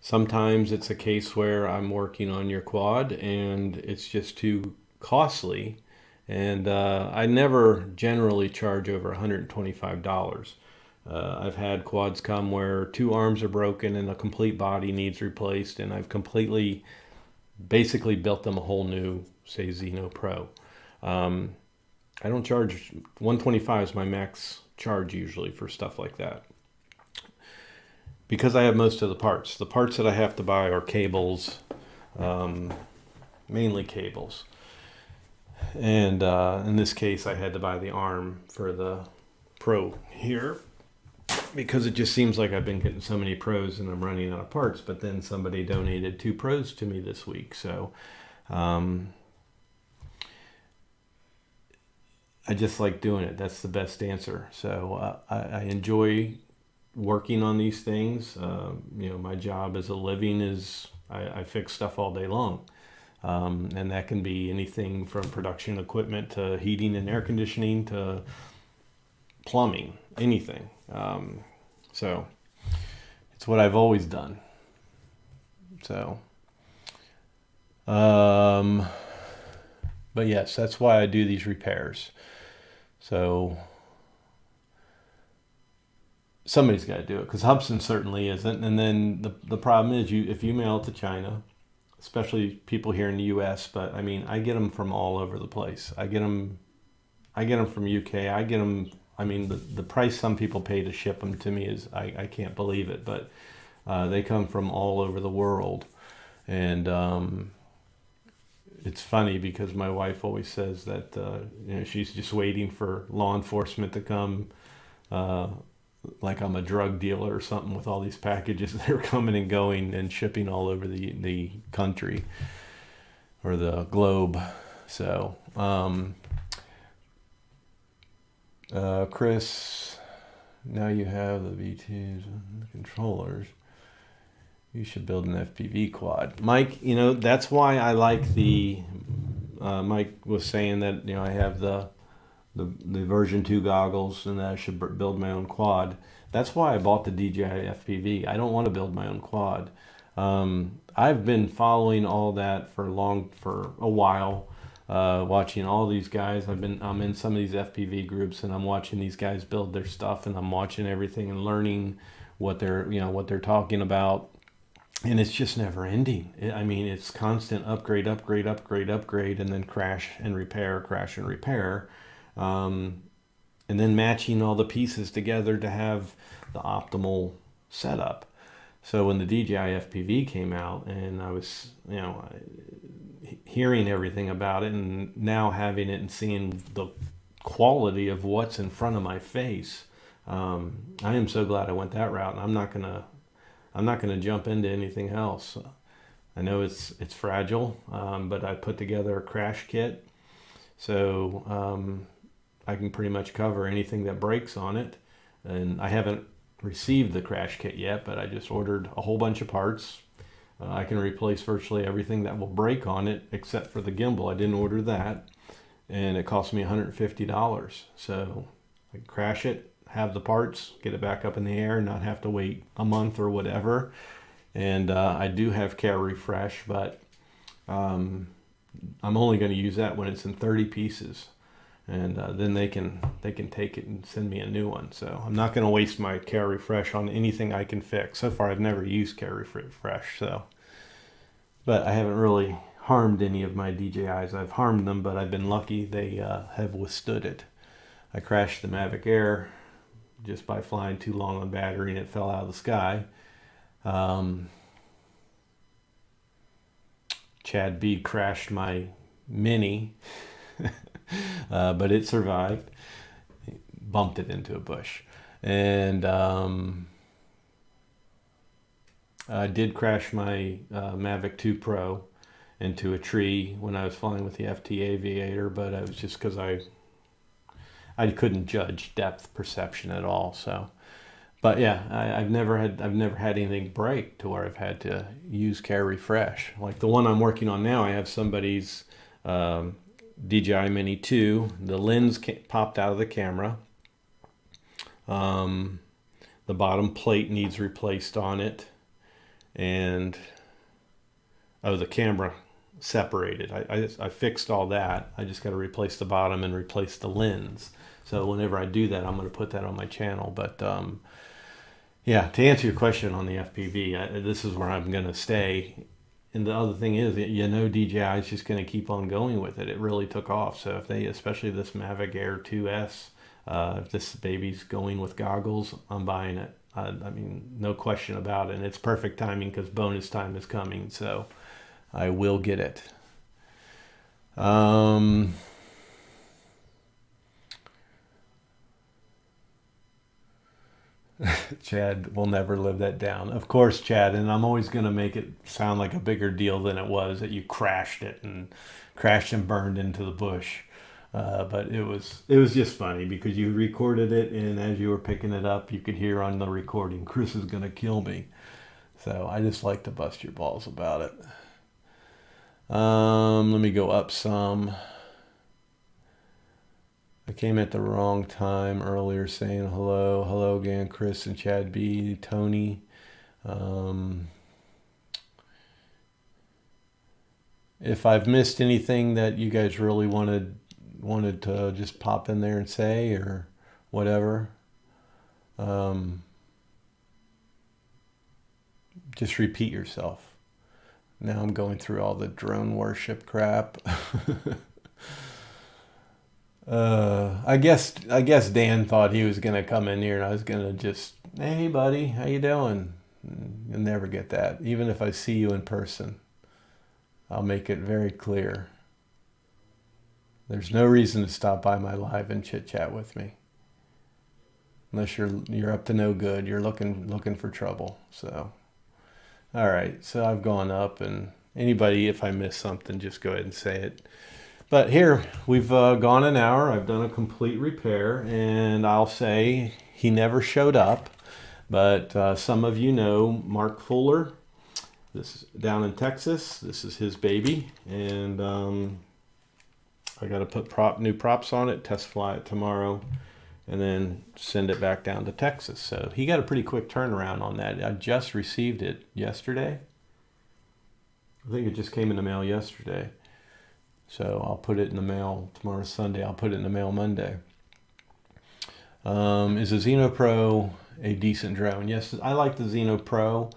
Sometimes it's a case where I'm working on your quad and it's just too costly. And I never generally charge over $125. I've had quads come where 2 arms are broken and a complete body needs replaced, and I've completely, basically built them a whole new, say, Zino Pro. I don't charge, $125 is my max charge usually for stuff like that. Because I have most of the parts. The parts that I have to buy are cables, mainly cables. And in this case, I had to buy the arm for the Pro here because it just seems like I've been getting so many Pros and I'm running out of parts. But then somebody donated 2 Pros to me this week, so I just like doing it. That's the best answer. So I enjoy working on these things. You know, my job as a living is I fix stuff all day long. And that can be anything from production equipment to heating and air conditioning to plumbing, anything. So it's what I've always done. So, but yes, that's why I do these repairs. So somebody's got to do it, because Hubsan certainly isn't. And then the problem is, if you mail it to China, especially people here in the U.S., but I mean, I get them from all over the place. I get them from UK. I get them. I mean, the price some people pay to ship them to me is, I can't believe it, but they come from all over the world. And it's funny because my wife always says that she's just waiting for law enforcement to come, like I'm a drug dealer or something, with all these packages that are coming and going and shipping all over the country or the globe. So, Chris, now you have the V2s and the controllers. You should build an FPV quad. Mike, that's why I like the, Mike was saying that, I have the version 2 goggles and that I should build my own quad. That's why I bought the DJI FPV. I don't want to build my own quad. I've been following all that for a while, watching all these guys. I'm in some of these FPV groups, and I'm watching these guys build their stuff, and I'm watching everything and learning what they're talking about. And it's just never ending. I mean, it's constant upgrade, and then crash and repair. And then matching all the pieces together to have the optimal setup. So when the DJI FPV came out, and I was, hearing everything about it, and now having it and seeing the quality of what's in front of my face, I am so glad I went that route. And I'm not gonna jump into anything else. I know it's fragile, but I put together a crash kit, so I can pretty much cover anything that breaks on it. And I haven't received the crash kit yet, but I just ordered a whole bunch of parts. I can replace virtually everything that will break on it except for the gimbal. I didn't order that, and it cost me $150. So I can crash it, have the parts, get it back up in the air, not have to wait a month or whatever. And I do have Care Refresh, but I'm only going to use that when it's in 30 pieces. And then they can take it and send me a new one. So I'm not going to waste my Care Refresh on anything I can fix. So far, I've never used Care Refresh. But I haven't really harmed any of my DJIs. I've harmed them, but I've been lucky they have withstood it. I crashed the Mavic Air just by flying too long on battery, and it fell out of the sky. Chad B crashed my Mini. But it survived. Bumped it into a bush. And I did crash my Mavic 2 Pro into a tree when I was flying with the FT Aviator, but it was just because I couldn't judge depth perception at all. So, but yeah, I've never had anything break to where I've had to use Care Refresh. Like the one I'm working on now, I have somebody's DJI Mini 2. The lens popped out of the camera. The bottom plate needs replaced on it, and the camera separated. I fixed all that. I just got to replace the bottom and replace the lens. So whenever I do that, I'm going to put that on my channel. But yeah, to answer your question on the FPV, this is where I'm going to stay. And the other thing is, DJI is just going to keep on going with it. It really took off. So if they, especially this Mavic Air 2S, if this baby's going with goggles, I'm buying it. I mean, no question about it. And it's perfect timing because bonus time is coming. So I will get it. Chad will never live that down. Of course, Chad, and I'm always going to make it sound like a bigger deal than it was, that you crashed and burned into the bush. But it was just funny because you recorded it, and as you were picking it up, you could hear on the recording, "Chris is going to kill me." So I just like to bust your balls about it. Let me go up some. I came at the wrong time earlier saying hello. Hello again, Chris and Chad B, Tony. If I've missed anything that you guys really wanted to just pop in there and say or whatever, just repeat yourself. Now I'm going through all the drone worship crap. I guess Dan thought he was gonna come in here and I was gonna just, hey buddy, how you doing? You'll never get that. Even if I see you in person, I'll make it very clear. There's no reason to stop by my live and chit chat with me, unless you're up to no good. You're looking for trouble. So, all right. So I've gone up, and anybody, if I miss something, just go ahead and say it. But here we've gone an hour. I've done a complete repair, and I'll say he never showed up. But some of you know Mark Fuller. This is down in Texas. This is his baby, and I got to put new props on it, test fly it tomorrow, and then send it back down to Texas. So he got a pretty quick turnaround on that. I just received it yesterday. I think it just came in the mail yesterday. So I'll put it in the mail tomorrow, Sunday. I'll put it in the mail Monday. Is a Zino Pro a decent drone? Yes, I like the Zino Pro.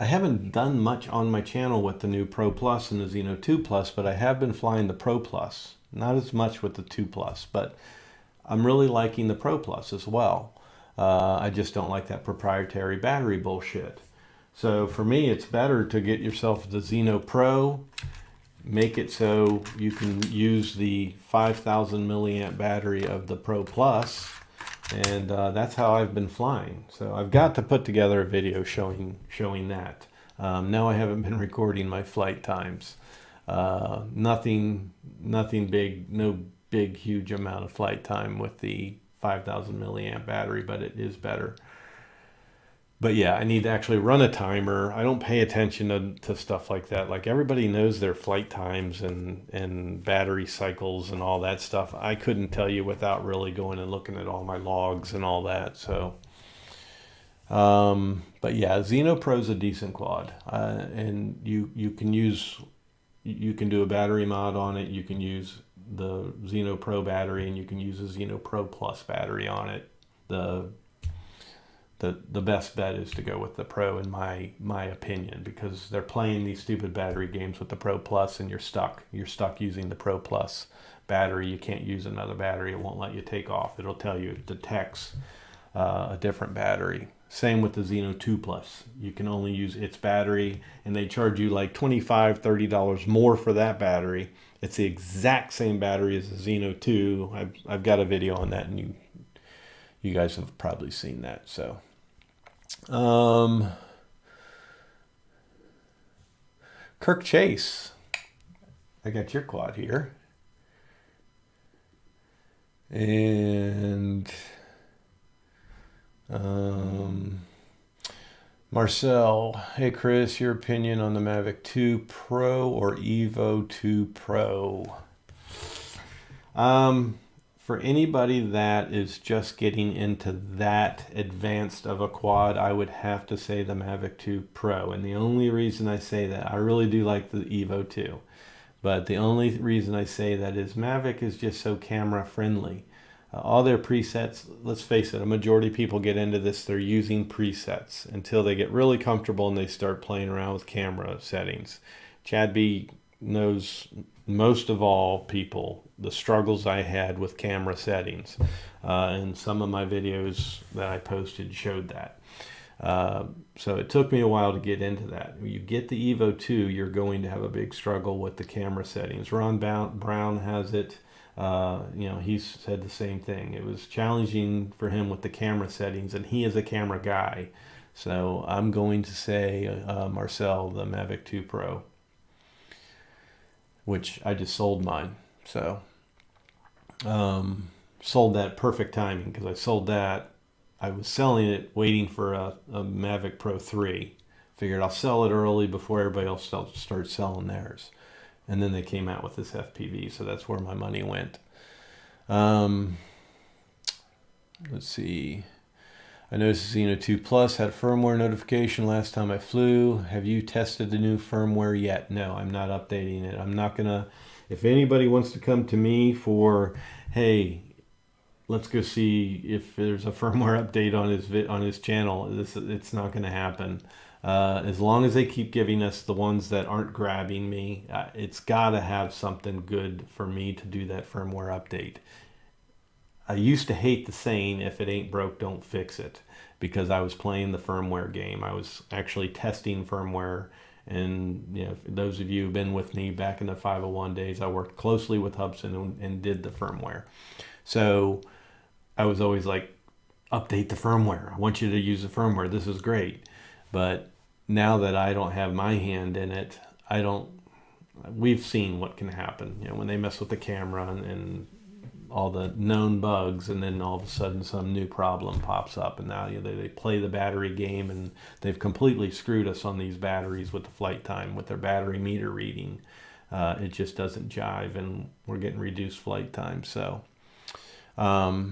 I haven't done much on my channel with the new Pro Plus and the Zino 2 Plus, but I have been flying the Pro Plus. Not as much with the 2 Plus, but I'm really liking the Pro Plus as well. I just don't like that proprietary battery bullshit. So for me, it's better to get yourself the Zino Pro, make it so you can use the 5,000 milliamp battery of the Pro Plus, and that's how I've been flying. So I've got to put together a video showing that. No, I haven't been recording my flight times. Nothing big, no big, huge amount of flight time with the 5,000 milliamp battery, but it is better. But yeah, I need to actually run a timer. I don't pay attention to stuff like that. Like everybody knows their flight times and battery cycles and all that stuff. I couldn't tell you without really going and looking at all my logs and all that. So, but yeah, Zino Pro's a decent quad, and you can do a battery mod on it. You can use the Zino Pro battery, and you can use a Zino Pro Plus battery on it. The best bet is to go with the Pro in my opinion, because they're playing these stupid battery games with the Pro Plus and you're stuck using the Pro Plus battery. You can't use another battery. It won't let you take off. It'll tell you it detects a different battery. Same with the Zino 2 Plus. You can only use its battery, and they charge you like $25, $30 more for that battery. It's the exact same battery as the Zino 2. I've got a video on that, and you guys have probably seen that. So Kirk Chase, I got your quad here, and Marcel, hey Chris, your opinion on the Mavic 2 Pro or Evo 2 Pro? For anybody that is just getting into that advanced of a quad, I would have to say the Mavic 2 Pro. And the only reason I say that, I really do like the Evo 2. But the only reason I say that is Mavic is just so camera friendly. All their presets, let's face it, a majority of people get into this, they're using presets until they get really comfortable and they start playing around with camera settings. Chad B knows most of all people the struggles I had with camera settings, and some of my videos that I posted showed that. So it took me a while to get into that. When you get the Evo 2, you're going to have a big struggle with the camera settings. Ron Brown has it. He's said the same thing. It was challenging for him with the camera settings, and he is a camera guy. So I'm going to say Marcel, the Mavic 2 Pro, which I just sold mine. So sold that perfect timing, because I sold that. I was selling it waiting for a Mavic Pro 3. Figured I'll sell it early before everybody else starts selling theirs. And then they came out with this FPV, so that's where my money went. Um, let's see. I noticed Zino 2 Plus had a firmware notification last time I flew. Have you tested the new firmware yet? No, I'm not updating it. I'm not gonna. If anybody wants to come to me for, hey, let's go see if there's a firmware update on his channel, it's not going to happen. As long as they keep giving us the ones that aren't grabbing me, it's got to have something good for me to do that firmware update. I used to hate the saying, if it ain't broke, don't fix it, because I was playing the firmware game. I was actually testing firmware. And you know, for those of you who've been with me back in the 501 days, I worked closely with Hubsan and did the firmware. So I was always like, update the firmware. I want you to use the firmware. This is great. But now that I don't have my hand in it, we've seen what can happen. You know, when they mess with the camera and all the known bugs, and then all of a sudden some new problem pops up, and now they play the battery game, and they've completely screwed us on these batteries with the flight time, with their battery meter reading. It just doesn't jive, and we're getting reduced flight time. So I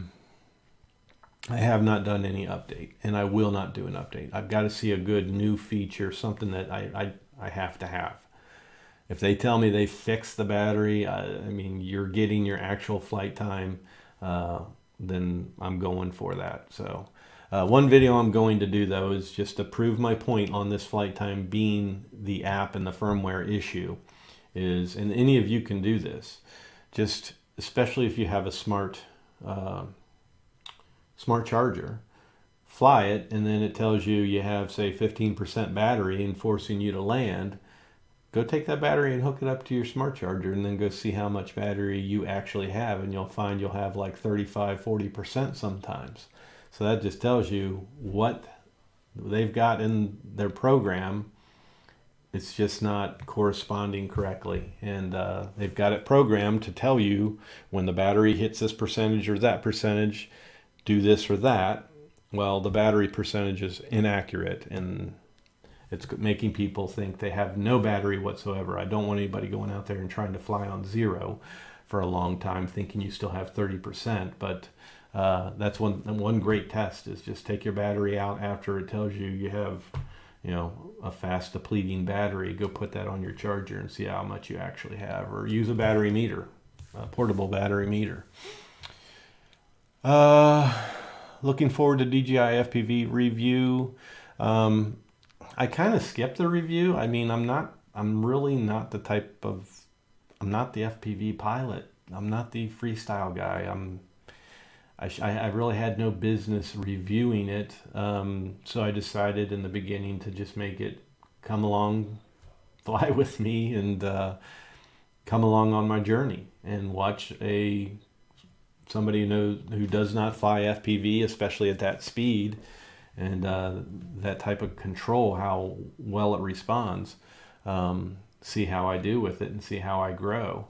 have not done any update, and I will not do an update. I've got to see a good new feature, something that I have to have. If they tell me they fixed the battery, I mean, you're getting your actual flight time, then I'm going for that. So one video I'm going to do, though, is just to prove my point on this flight time being the app and the firmware issue. And any of you can do this, just especially if you have a smart charger, fly it, and then it tells you have, say, 15% battery and forcing you to land. Go take that battery and hook it up to your smart charger, and then go see how much battery you actually have, and you'll find you'll have like 35-40% sometimes. So that just tells you what they've got in their program. It's just not corresponding correctly, and they've got it programmed to tell you when the battery hits this percentage or that percentage, do this or that. Well, the battery percentage is inaccurate, and it's making people think they have no battery whatsoever. I don't want anybody going out there and trying to fly on zero for a long time thinking you still have 30%. But that's one great test, is just take your battery out after it tells you have, a fast depleting battery. Go put that on your charger and see how much you actually have, or use a battery meter, a portable battery meter. Looking forward to DJI FPV review. I kind of skipped the review. I mean, I'm not the FPV pilot. I'm not the freestyle guy. I really had no business reviewing it. So I decided in the beginning to just make it come along, fly with me, and come along on my journey and watch somebody who does not fly FPV, especially at that speed, and that type of control, how well it responds, see how I do with it and see how I grow.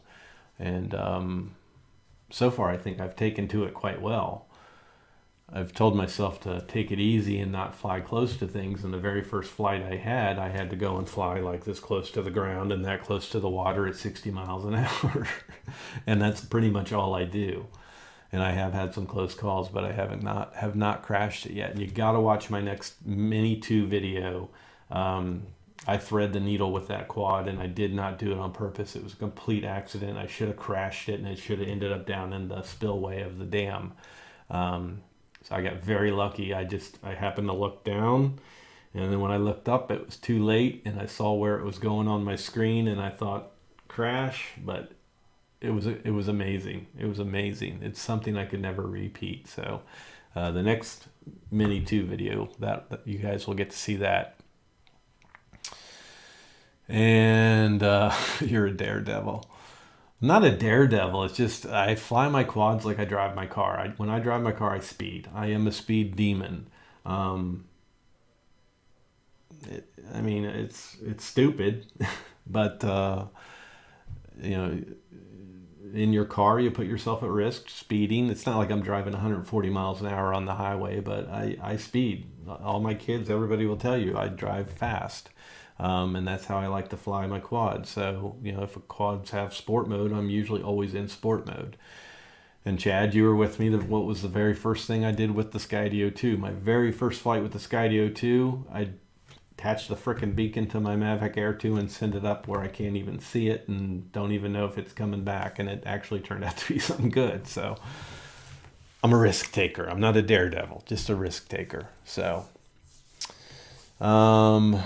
And so far I think I've taken to it quite well. I've told myself to take it easy and not fly close to things. And the very first flight I had to go and fly like this close to the ground and that close to the water at 60 miles an hour. And that's pretty much all I do. And I have had some close calls, but I have not crashed it yet. And you got to watch my next Mini 2 video. I thread the needle with that quad, and I did not do it on purpose. It was a complete accident. I should have crashed it, and it should have ended up down in the spillway of the dam. So I got very lucky. I happened to look down, and then when I looked up, it was too late, and I saw where it was going on my screen, and I thought, crash, but it was amazing. It was amazing. It's something I could never repeat. So the next Mini 2 video, that you guys will get to see that. And you're a daredevil. I'm not a daredevil. It's just I fly my quads like I drive my car. When I drive my car, I speed. I am a speed demon. It's stupid, but in your car, you put yourself at risk speeding. It's not like I'm driving 140 miles an hour on the highway, but I speed. All my kids, everybody will tell you I drive fast. And that's how I like to fly my quad. So, if quads have sport mode, I'm usually always in sport mode. And Chad, you were with me. What was the very first thing I did with the Skydio 2? My very first flight with the Skydio 2, I attached the frickin' beacon to my Mavic Air 2 and send it up where I can't even see it and don't even know if it's coming back. And it actually turned out to be something good. So I'm a risk taker. I'm not a daredevil, just a risk taker. So, no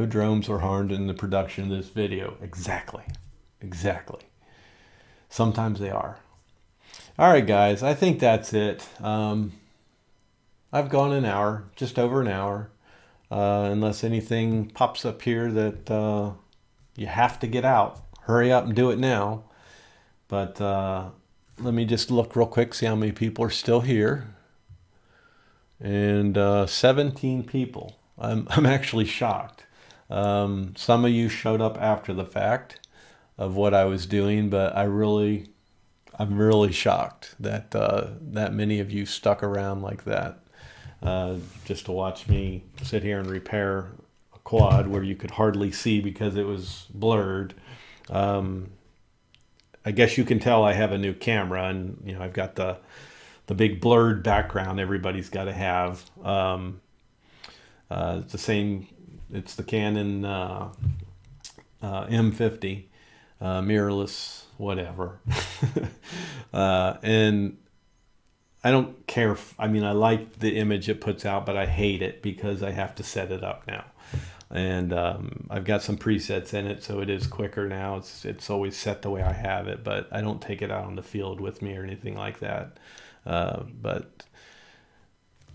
drones were harmed in the production of this video. Exactly. Sometimes they are. All right, guys, I think that's it. I've gone an hour, just over an hour, unless anything pops up here that you have to get out. Hurry up and do it now. But let me just look real quick, see how many people are still here. And 17 people. I'm actually shocked. Some of you showed up after the fact of what I was doing, but I'm really shocked that that many of you stuck around like that. Just to watch me sit here and repair a quad where you could hardly see because it was blurred. I guess you can tell I have a new camera, and you know I've got the big blurred background everybody's got to have. It's the same. It's the Canon M50 mirrorless, whatever. And I don't care. I mean, I like the image it puts out, but I hate it because I have to set it up now. And I've got some presets in it, so it is quicker now. It's always set the way I have it, but I don't take it out on the field with me or anything like that. But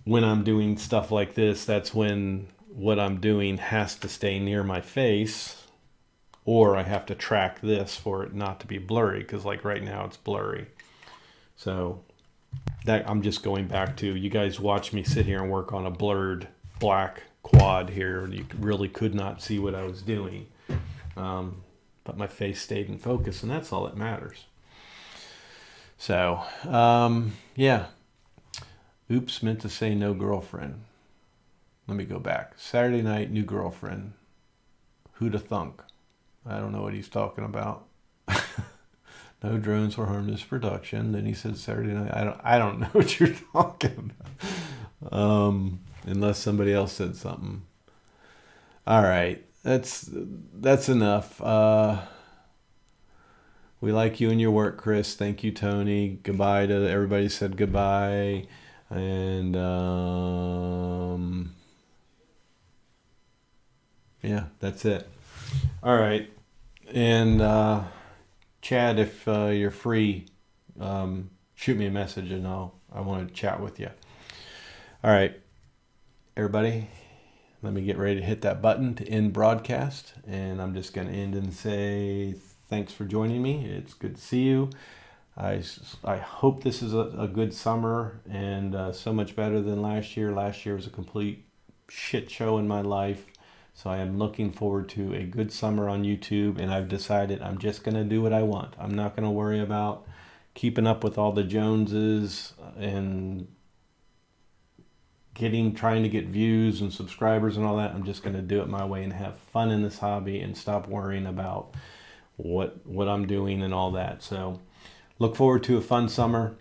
when I'm doing stuff like this, that's when what I'm doing has to stay near my face, or I have to track this for it not to be blurry, because like right now it's blurry. So that I'm just going back to, you guys watch me sit here and work on a blurred black quad here, and you really could not see what I was doing. But my face stayed in focus, and that's all that matters. So, yeah. Oops, meant to say no girlfriend. Let me go back. Saturday night, new girlfriend. Who'da thunk? I don't know what he's talking about. No drones were harmed in this production. Then he said Saturday night. I don't know what you're talking about. Unless somebody else said something. All right, that's enough. We like you and your work, Chris. Thank you, Tony. Goodbye to everybody. Said goodbye, and yeah, that's it. All right, and Chad, if you're free, shoot me a message, and I want to chat with you. All right, everybody, let me get ready to hit that button to end broadcast, and I'm just going to end and say thanks for joining me. It's good to see you. I hope this is a good summer, and so much better than last year. Last year was a complete shit show in my life. So I am looking forward to a good summer on YouTube, and I've decided I'm just going to do what I want. I'm not going to worry about keeping up with all the Joneses and trying to get views and subscribers and all that. I'm just going to do it my way and have fun in this hobby and stop worrying about what I'm doing and all that. So look forward to a fun summer,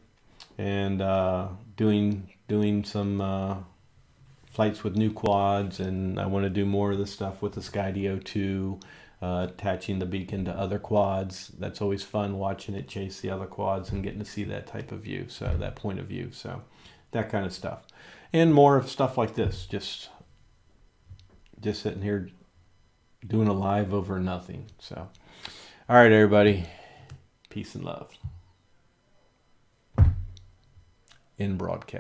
and doing some flights with new quads, and I want to do more of the stuff with the Skydio 2, attaching the beacon to other quads. That's always fun, watching it chase the other quads and getting to see that type of view, so that point of view, so that kind of stuff. And more of stuff like this, just sitting here doing a live over nothing. So all right, everybody, peace and love. In broadcast.